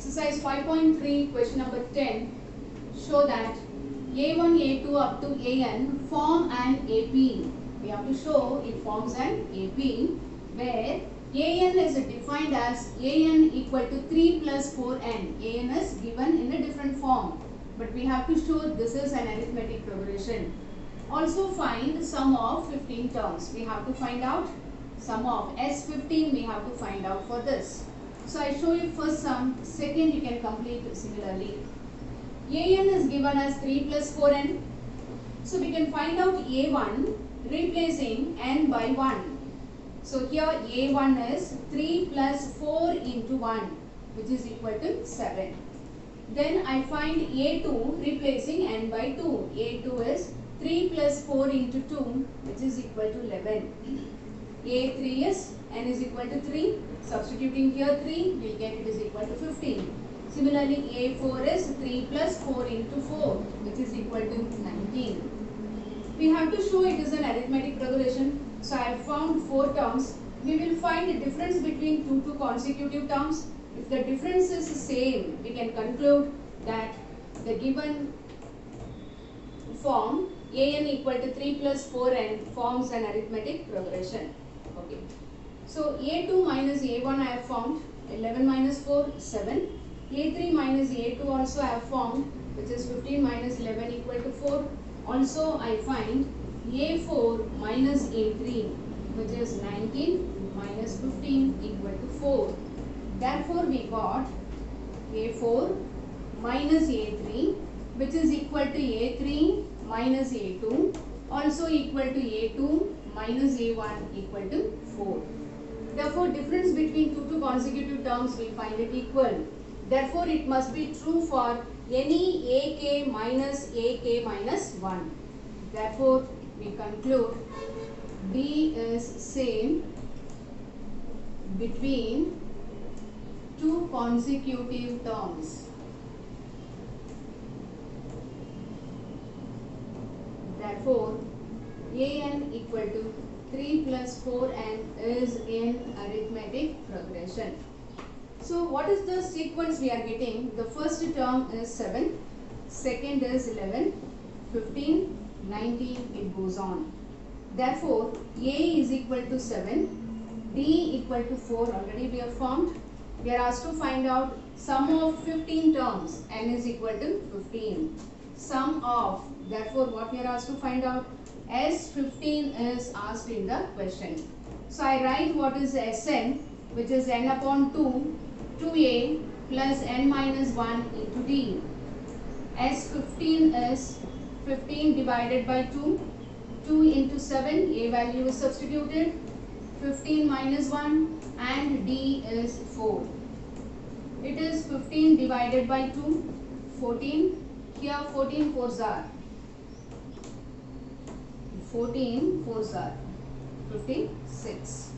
Exercise 5.3, question number 10. Show that A1, A2 up to AN form an AP. We have to show it forms an AP where AN is defined as AN equal to 3 plus 4N. AN is given in a different form, but we have to show this is an arithmetic progression. Also find sum of 15 terms. We have to find out sum of S15 we have to find out for this. So I show you first sum, second you can complete similarly. AN is given as 3 plus 4N. So we can find out A1 replacing N by 1. So here A1 is 3 plus 4 into 1 which is equal to 7. Then I find A2 replacing N by 2. A2 is 3 plus 4 into 2 which is equal to 11. A3 is N is equal to 3. Substituting here 3, we will get it is equal to 15. Similarly, A4 is 3 plus 4 into 4 which is equal to 19. We have to show it is an arithmetic progression. So I have found 4 terms. We will find a difference between two consecutive terms. If the difference is same, we can conclude that the given form AN equal to 3 plus 4N forms an arithmetic progression. Okay. So A2 minus A1 I have found, 11 minus 4, 7. A3 minus A2 also I have found, which is 15 minus 11 equal to 4. Also I find A4 minus A3, which is 19 minus 15 equal to 4. Therefore we got A4 minus A3, which is equal to A3 minus A2, also equal to A2 minus A1 equal to 4. Therefore, difference between two consecutive terms we find it equal. Therefore, it must be true for any AK minus 1. Therefore, we conclude B is same between two consecutive terms. Therefore, AN equal to 3 plus 4N is in arithmetic progression. So what is the sequence we are getting? The first term is 7, second is 11, 15, 19, it goes on. Therefore, A is equal to 7, B equal to 4 already we have found. We are asked to find out sum of 15 terms, N is equal to 15. Sum of, therefore what we are asked to find out? S15 is asked in the question. So I write what is Sn, which is n upon 2, 2a plus n minus 1 into d. S15 is 15 divided by 2, 2 into 7, a value is substituted, 15 minus 1 and d is 4. It is 15 divided by 2, 14, here 14 fours are. 14 fours are 56.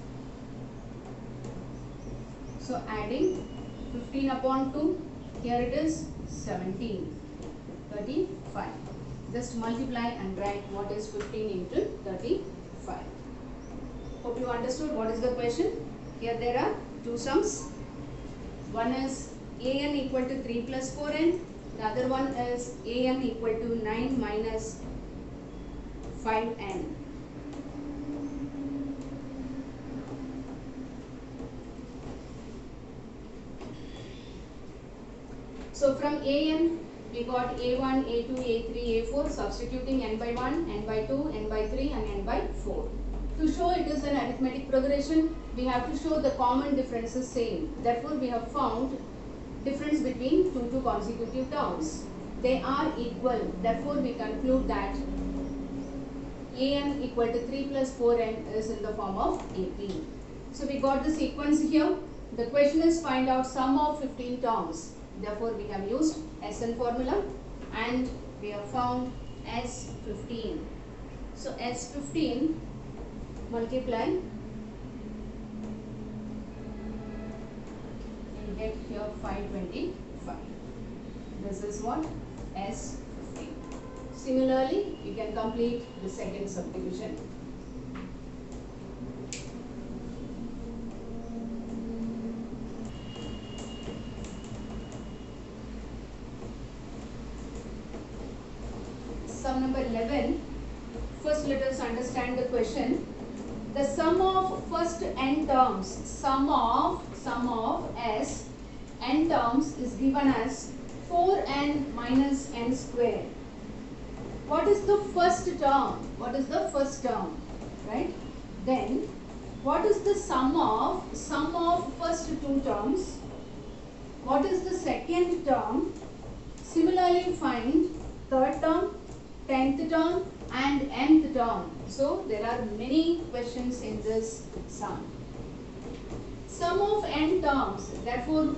So adding 15 upon 2, here it is 17, 35. Just multiply and write what is 15 into 35. Hope you understood what is the question. Here there are two sums. One is AN equal to 3 plus 4N. The other one is AN equal to 9 minus 5N. So from AN we got A1, A2, A3, A4, substituting N by 1, N by 2, N by 3 and N by 4. To show it is an arithmetic progression, we have to show the common differences same. Therefore we have found difference between two consecutive terms. They are equal. Therefore we conclude that AN equal to 3 plus 4N is in the form of AP. So we got the sequence here. The question is find out sum of 15 terms. Therefore we have used SN formula and we have found S15. So S15 multiply, you get here 525. This is what? S15. Similarly, you can complete the second subdivision. number 11. First let us understand the question. The sum of first n terms, sum of s n terms is given as 4n minus n square. What is the first term? What is the first term? Right? Then what is the sum of first two terms? What is the second term? Similarly find third term, 10th term and nth term. So there are many questions in this sum. Sum of n terms, therefore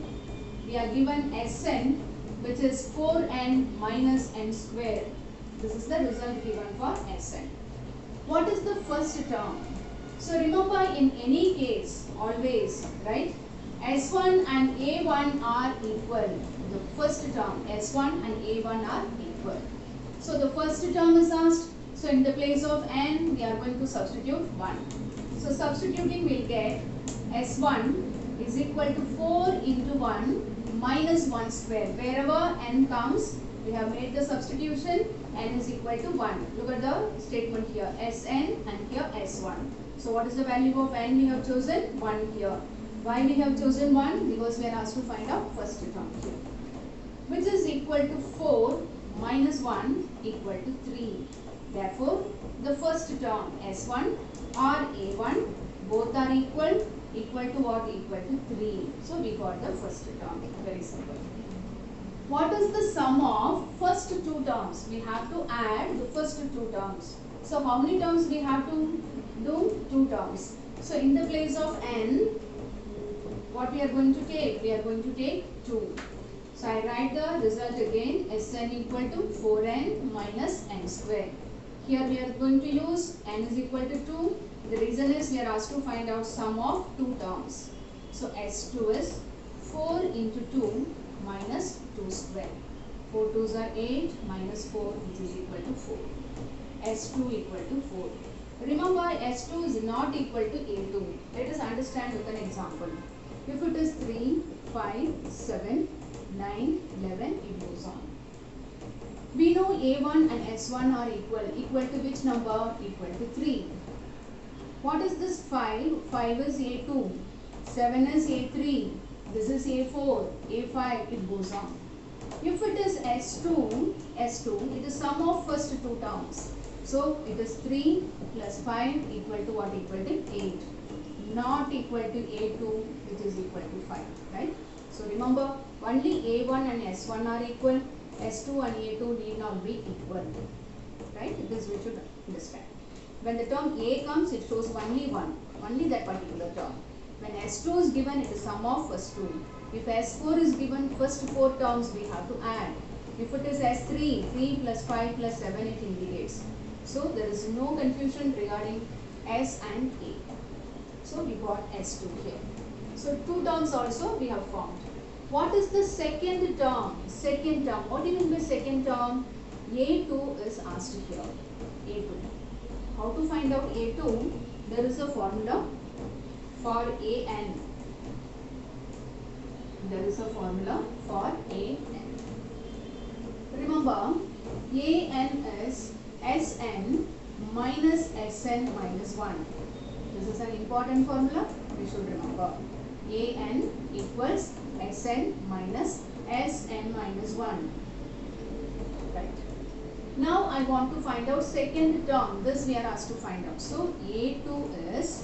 we are given Sn, which is 4n minus n square. This is the result given for Sn. What is the first term? So remember, in any case, always, right, S1 and A1 are equal. The first term, S1 and A1 are equal. So the first term is asked. So in the place of n, we are going to substitute 1. So substituting, we will get S1 is equal to 4 into 1 minus 1 square. Wherever n comes, we have made the substitution, n is equal to 1. Look at the statement here, Sn and here S1. So what is the value of n we have chosen? 1 here. Why we have chosen 1? Because we are asked to find out first term here, which is equal to 4 minus 1 equal to 3. Therefore, the first term S1 or A1 both are equal to what? Equal to 3. So we got the first term. Very simple. What is the sum of first two terms? We have to add the first two terms. So how many terms we have to do? 2 terms. So in the place of n, what we are going to take? We are going to take 2. So I write the result again, Sn equal to 4n minus n square. Here we are going to use n is equal to 2. The reason is we are asked to find out sum of 2 terms. So S2 is 4 into 2 minus 2 square. 4 2s are 8 minus 4, which is equal to 4. S2 equal to 4. Remember, S2 is not equal to A2. Let us understand with an example. If it is 3, 5, 7, 9, 11, it goes on. We know A1 and S1 are equal. Equal to which number? Equal to 3. What is this 5? 5 is A2. 7 is A3. This is A4. A5, it goes on. If it is S2, it is sum of first two terms. So it is 3 plus 5 equal to what? Equal to 8. Not equal to A2, which is equal to 5. Right? So remember, only A1 and S1 are equal. S2 and A2 need not be equal. Right? This we should understand. When the term A comes, it shows only one. Only that particular term. When S2 is given, it is sum of first two. If S4 is given, first 4 terms we have to add. If it is S3, 3 plus 5 plus 7, it indicates. So there is no confusion regarding S and A. So we got S2 here. So 2 terms also we have formed. What is the second term? Second term. What do you mean by second term? A2 is asked here. A2. How to find out A2? There is a formula for AN. There is a formula for AN. Remember, AN is Sn minus Sn minus 1. This is an important formula. We should remember. AN equals Sn minus Sn minus 1. Right. Now I want to find out second term. This we are asked to find out. So A2 is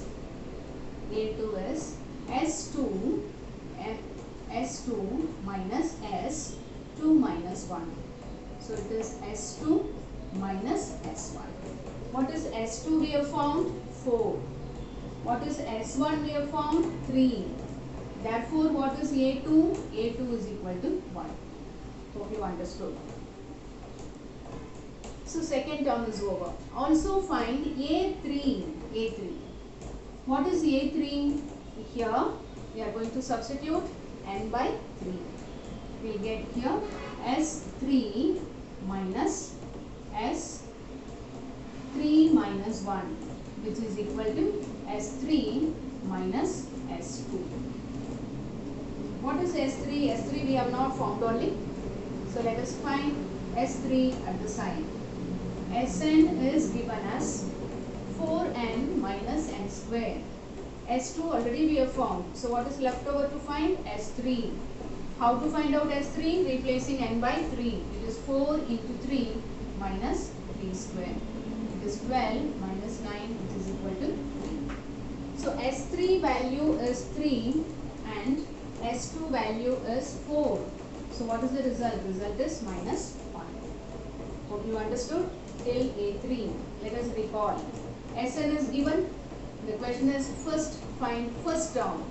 S2 minus S2 minus 1. So it is S2 minus S1. What is S2 we have found? 4. What is S1 we have found? 3. Therefore, what is A2? A2 is equal to 1. Hope you understood. So second term is over. Also find A3. A3. What is A3? Here we are going to substitute n by 3. We will get here S3 minus S3 minus 1, which is equal to S3 minus S2. What is S3? S3 we have not found only. So let us find S3 at the side. Sn is given as 4n minus n square. S2 already we have found. So what is left over to find? S3. How to find out S3? Replacing n by 3. It is 4 into 3 minus 3 square. It is 12 minus 9, which is equal to 3. So S3 value is 3 and S2 value is 4. So what is the result? Result is minus 1. Hope you understood till A3. Let us recall. Sn is given. The question is first find first term.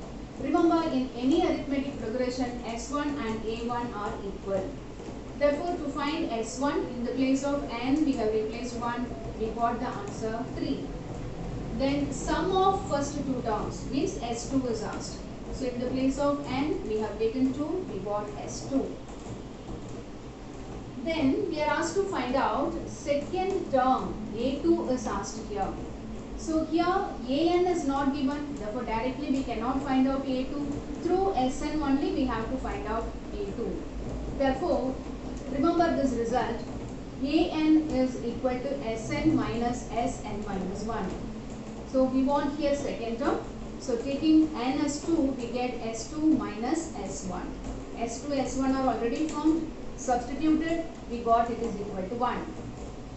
Remember, in any arithmetic progression, S1 and A1 are equal. Therefore, to find S1, in the place of n, we have replaced 1. We got the answer 3. Then sum of first two terms means S2 is asked. So in the place of n, we have taken 2. We got S2. Then we are asked to find out second term. A2 is asked here. So here an is not given, therefore directly we cannot find out A2. Through Sn only we have to find out A2. Therefore, remember this result, an is equal to Sn minus Sn minus 1. So we want here second term. So taking n as 2, we get S2 minus S1. S2, S1 are already found. Substituted, we got it is equal to 1.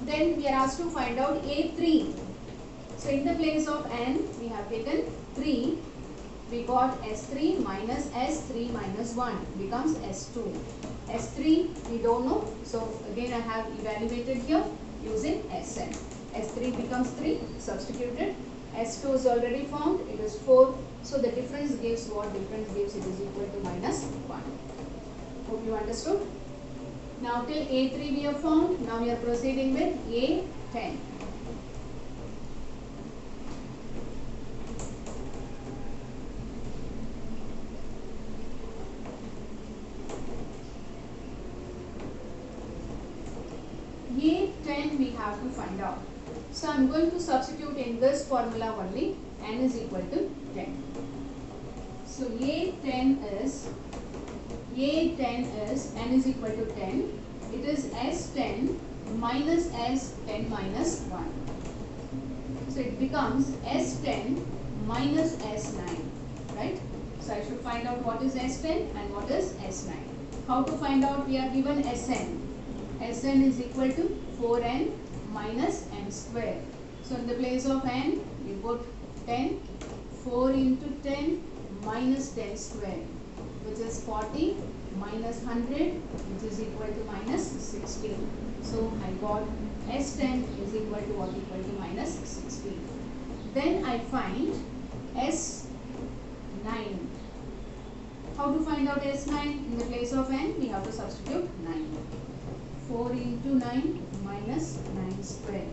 Then we are asked to find out A3. So in the place of n, we have taken 3. We got S3 minus S3 minus 1 becomes S2. S3 we don't know. So again I have evaluated here using Sn. S3 becomes 3. Substituted. S2 is already found. It is 4. So the difference gives what? Difference gives it is equal to minus 1. Hope you understood. Now till A3 we have found. Now we are proceeding with A10. A10 we have to find out. So I am going to substitute in this formula only. N is equal to 10. So A10 is n is equal to 10. It is S10 minus S10 minus 1. So it becomes S10 minus S9. Right? So I should find out what is S10 and what is S9. How to find out? We are given Sn. Sn is equal to 4n minus n square. So in the place of n, we put 10. 4 into 10 minus 10 square, which is 40 minus 100, which is equal to minus 16. So I got S10 is equal to what? Equal to minus 16. Then I find S9. How to find out S9? In the place of n, we have to substitute 9. 4 into 9 minus 9 square.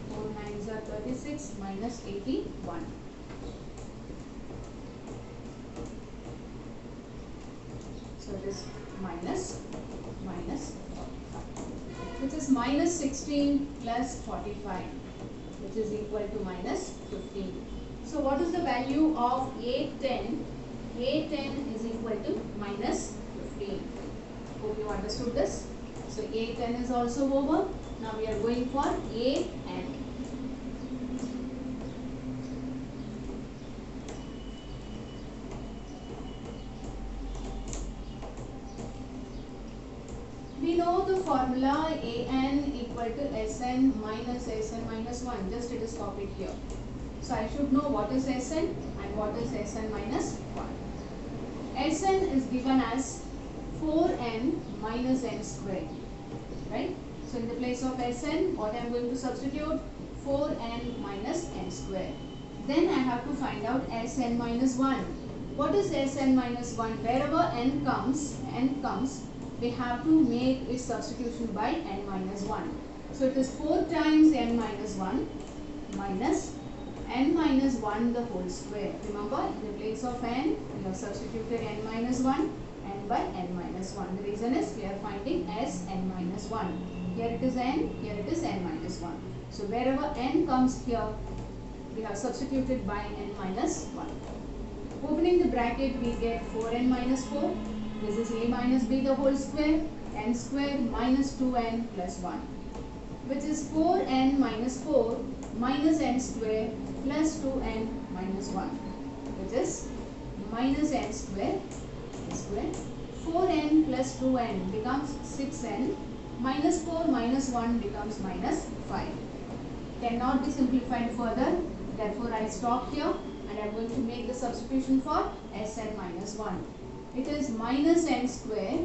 4 9s are 36 minus 81. So it is minus 45, which is minus 16 plus 45, which is equal to minus 15. So what is the value of A10? A10 is equal to minus 15. Hope you understood this. So A10 is also over. Now we are going for AN. We know the formula AN equal to Sn minus Sn minus 1. Just it is copied here. So I should know what is Sn and what is Sn minus 1. Sn is given as 4n minus n square. Right? So in the place of Sn, what I am going to substitute? 4n minus n square. Then I have to find out Sn minus 1. What is Sn minus 1? Wherever n comes, we have to make its substitution by n minus 1. So it is 4 times n minus 1 minus n minus 1 the whole square. Remember, in the place of n, we have substituted n minus 1, n by n minus 1. The reason is we are finding Sn minus 1. Here it is n, here it is n minus 1. So wherever n comes here, we have substituted by n minus 1. Opening the bracket, we get 4n minus 4. This is a minus b the whole square, n square minus 2n plus 1. which is 4n minus 4 minus n square plus 2n minus 1, which is minus n square. 4n plus 2n becomes 6n, minus 4 minus 1 becomes minus 5. Cannot be simplified further, therefore I stop here and I am going to make the substitution for Sn minus 1. It is minus n square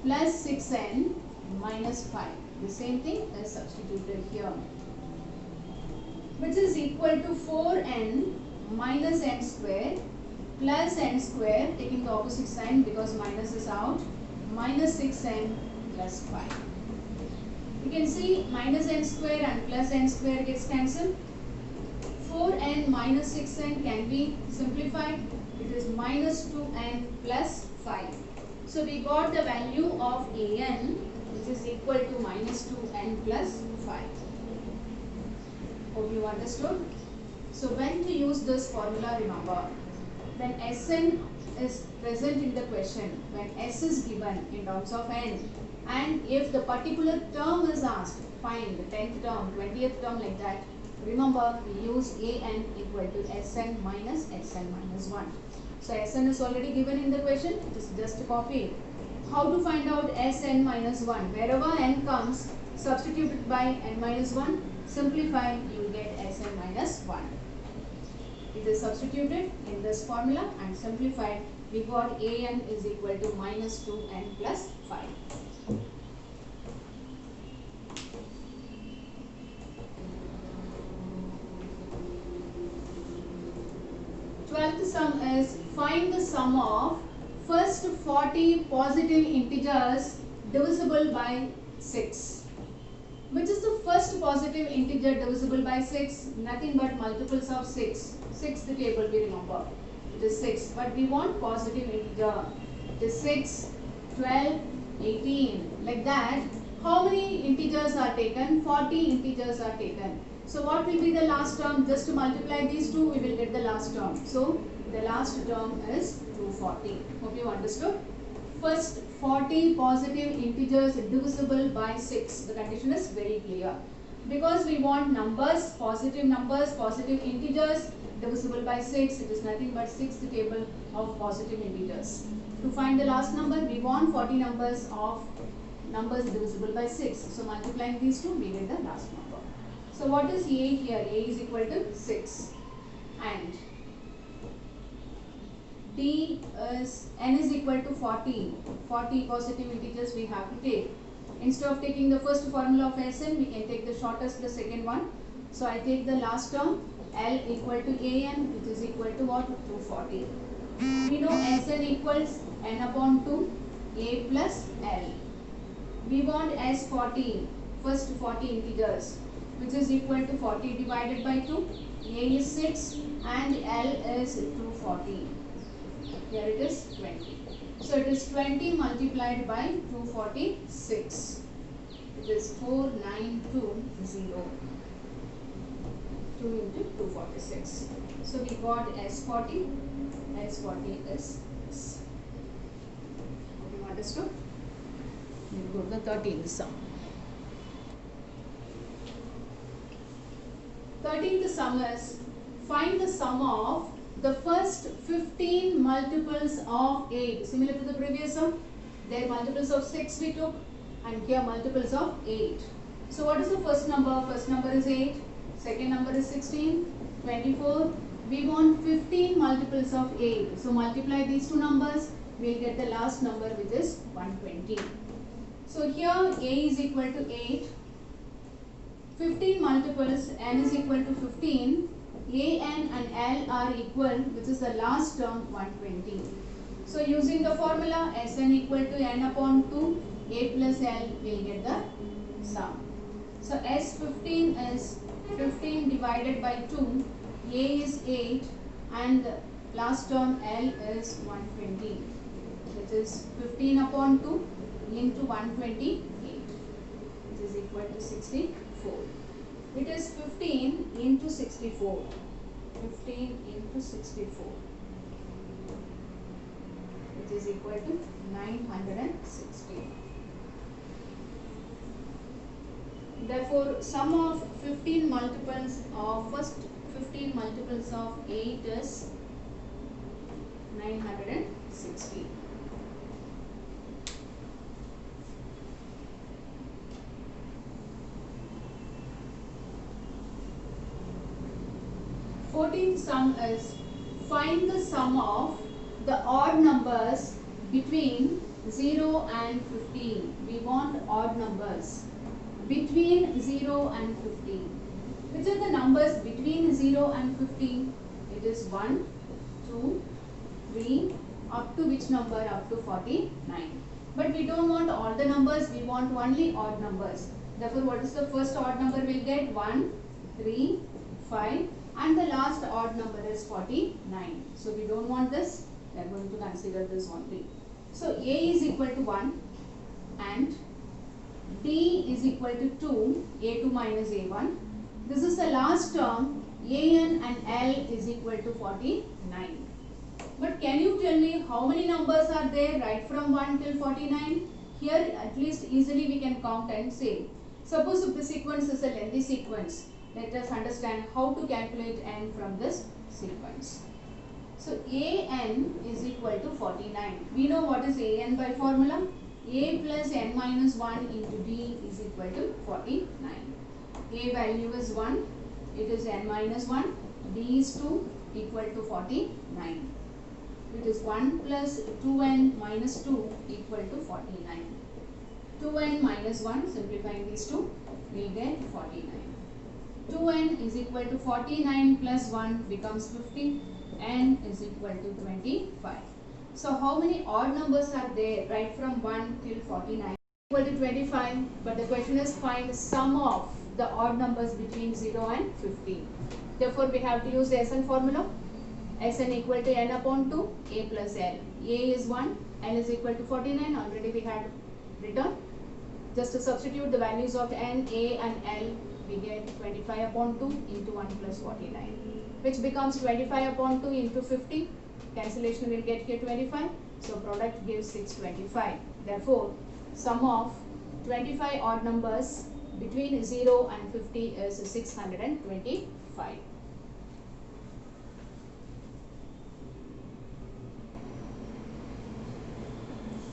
plus 6n minus 5. The same thing is substituted here, which is equal to 4n minus n square plus n square, taking the opposite sign because minus is out, minus 6n plus 5. You can see minus n square and plus n square gets cancelled. 4n minus 6n can be simplified. It is minus 2n plus 5. So we got the value of an, which is equal to minus 2n plus 5. Hope you understood. So when to use this formula, remember, when Sn is present in the question, when S is given in terms of n, and if the particular term is asked, find the 10th term, 20th term, like that, remember we use an equal to Sn minus 1. So Sn is already given in the question, it is just copied. How to find out Sn minus 1? Wherever n comes, substitute it by n minus 1, simplify, you will get Sn minus 1. It is substituted in this formula and simplified, we got an is equal to minus 2n plus 5. 12th sum is find the sum of first 40 positive integers divisible by 6. Which is the first positive integer divisible by 6? Nothing but multiples of 6. 6th table we remember. It is 6. But we want positive integer. It is 6, 12, 18. Like that. How many integers are taken? 40 integers are taken. So what will be the last term? Just to multiply these two, we will get the last term. So the last term is 240. Hope you understood. First 40 positive integers divisible by 6. The condition is very clear. Because we want numbers, positive integers divisible by 6. It is nothing but 6th table of positive integers. To find the last number, we want 40 numbers of numbers divisible by 6. So multiplying these two, we get the last number. So what is A here? A is equal to 6. And D is, n is equal to 40. 40 positive integers we have to take. Instead of taking the first formula of Sn, we can take the shortest, the second one. So I take the last term, L equal to An, which is equal to what? 240. We know Sn equals n upon 2, A plus L. We want S40, first 40 integers, which is equal to 40 divided by 2. A is 6 and L is 240. Here it is 20. So it is 20 multiplied by 246. It is 4920. 2 into 246. So we got S40. S40 is this. Have you understood? We go to the 13th sum. 13th sum is find the sum of the first 15 multiples of 8. Similar to the previous sum, there multiples of 6 we took and here multiples of 8. So what is the first number? First number is 8. Second number is 16, 24. We want 15 multiples of 8. So multiply these two numbers, we will get the last number, which is 120. So here A is equal to 8. 15 multiples, n is equal to 15. An and L are equal, which is the last term, 120. So using the formula Sn equal to n upon 2, A plus L, we will get the sum. So S15 is 15 divided by 2, A is 8 and the last term L is 120, which is 15 upon 2 into 128, which is equal to 64. It is 15 into 64. 15 into 64, which is equal to 960. Therefore, sum of 15 multiples of first 15 multiples of 8 is 960. Fourteenth sum is find the sum of the odd numbers between 0 and 15. We want odd numbers between 0 and 15. Which are the numbers between 0 and 15? It is 1, 2, 3, up to which number? Up to 49. But we don't want all the numbers, we want only odd numbers. Therefore, what is the first odd number we'll get? 1, 3, 5 and the last odd number is 49. So, we don't want this, we are going to consider this only. So, A is equal to 1 and D is equal to 2, A2 minus A1. This is the last term, AN and L is equal to 49. But can you tell me how many numbers are there right from 1 till 49? Here at least easily we can count and say. Suppose if the sequence is a lengthy sequence, let us understand how to calculate n from this sequence. So AN is equal to 49. We know what is AN by formula. A plus n minus 1 into D is equal to 49. A value is 1, it is n minus 1, D is 2 equal to 49. It is 1 plus 2n minus 2 equal to 49. 2n minus 1, simplifying these two, we will get 49. 2n is equal to 49 plus 1 becomes 50, n is equal to 25. So how many odd numbers are there right from 1 till 49? Equal to 25, but the question is find sum of the odd numbers between 0 and 15. Therefore, we have to use the SN formula. Sn equal to n upon 2, a plus l. A is 1, l is equal to 49, already we had written. Just to substitute the values of n, a and l, we get 25 upon 2 into 1 plus 49, which becomes 25 upon 2 into 50. Cancellation will get here 25. So product gives 625. Therefore, sum of 25 odd numbers between 0 and 50 is 625.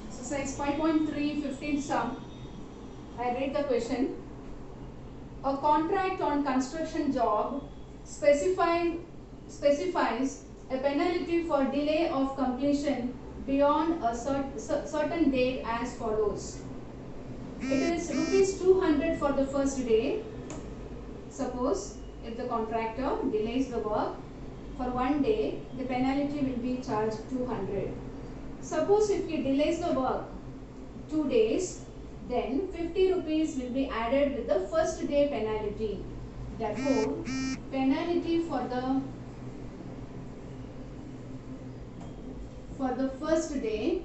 Exercise 5.3, 15th sum. I read the question. A contract on construction job specifies a penalty for delay of completion beyond a certain date as follows. It is rupees 200 for the first day. Suppose if the contractor delays the work for 1 day, the penalty will be charged 200. Suppose if he delays the work 2 days, then 50 rupees will be added with the first day penalty. Therefore, penalty for the first day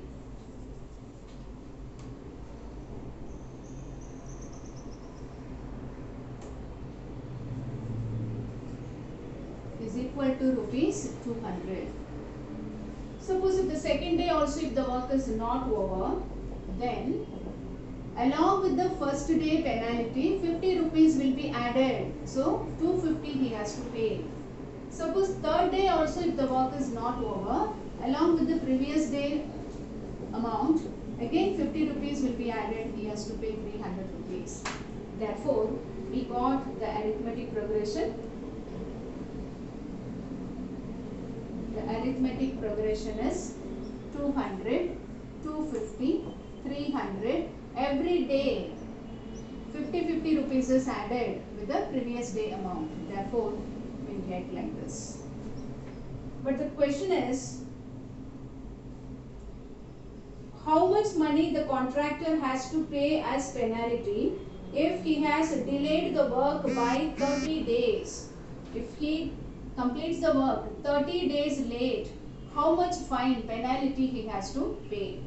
is equal to rupees 200. Suppose if the second day also if the work is not over, then along with the first day penalty 50 rupees will be added. So 250 he has to pay. Suppose third day also if the work is not over, along with the previous day amount, again 50 rupees will be added, he has to pay 300 rupees. Therefore, we got the arithmetic progression. The arithmetic progression is 200, 250, 300. Every day 50 rupees is added with the previous day amount. Therefore, we get like this. But the question is, how much money the contractor has to pay as penalty if he has delayed the work by 30 days. If he completes the work 30 days late, how much fine penalty he has to pay?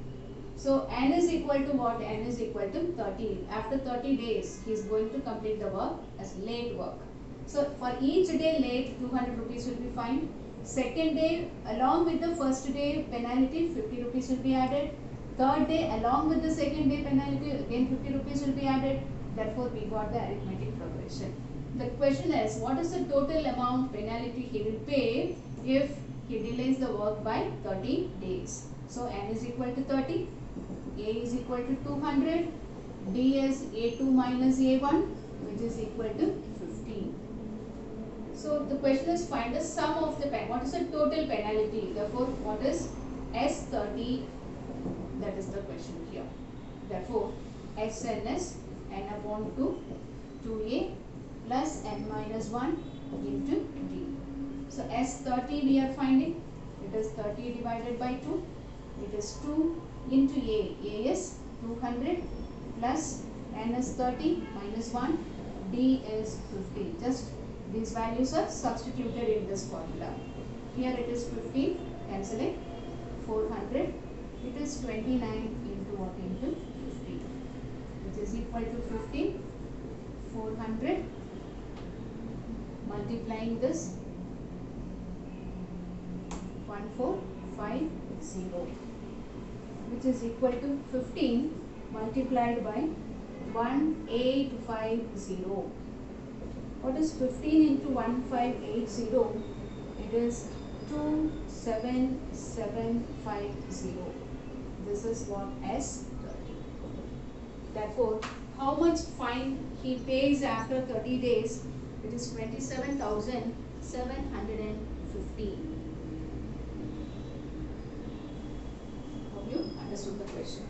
So n is equal to what? N is equal to 30. After 30 days, he is going to complete the work as late work. So for each day late, 200 rupees will be fined. Second day, along with the first day penalty, 50 rupees will be added. Third day, along with the second day penalty, again 50 rupees will be added. Therefore, we got the arithmetic progression. The question is, what is the total amount penalty he will pay if he delays the work by 30 days? So, n is equal to 30, a is equal to 200, d is a2 minus a1, which is equal to 15. So, the question is, find the sum of the what is the total penalty? Therefore, what is S30? That is the question here. Therefore, Sn is n upon 2a plus n minus 1 into d. So, S30 we are finding. It is 30 divided by 2. It is 2 into a. A is 200 plus n is 30 minus 1. D is 50. Just these values are substituted in this formula. Here it is 15, cancelling 400. It is 29 into what? Into 50, which is equal to 15, 400, multiplying this 1450, which is equal to 15 multiplied by 1850. What is 15 into 1580? It is 27750. This is what S30. Therefore, how much fine he pays after 30 days? It is 27,750. Hope you understood the question.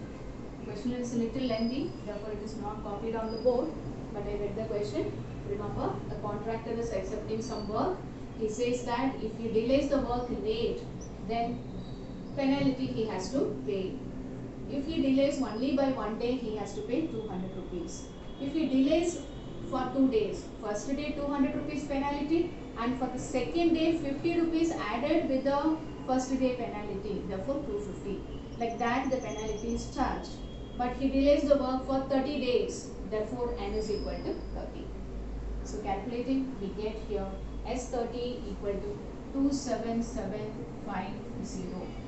The question is a little lengthy, therefore it is not copied on the board, but I read the question. Remember, the contractor is accepting some work. He says that if he delays the work late, then penalty he has to pay. If he delays only by 1 day, he has to pay 200 rupees. If he delays for 2 days, first day 200 rupees penalty, and for the second day 50 rupees added with the first day penalty, therefore 250. Like that the penalty is charged. But he delays the work for 30 days, therefore n is equal to 30. So calculating, we get here S30 equal to 27750.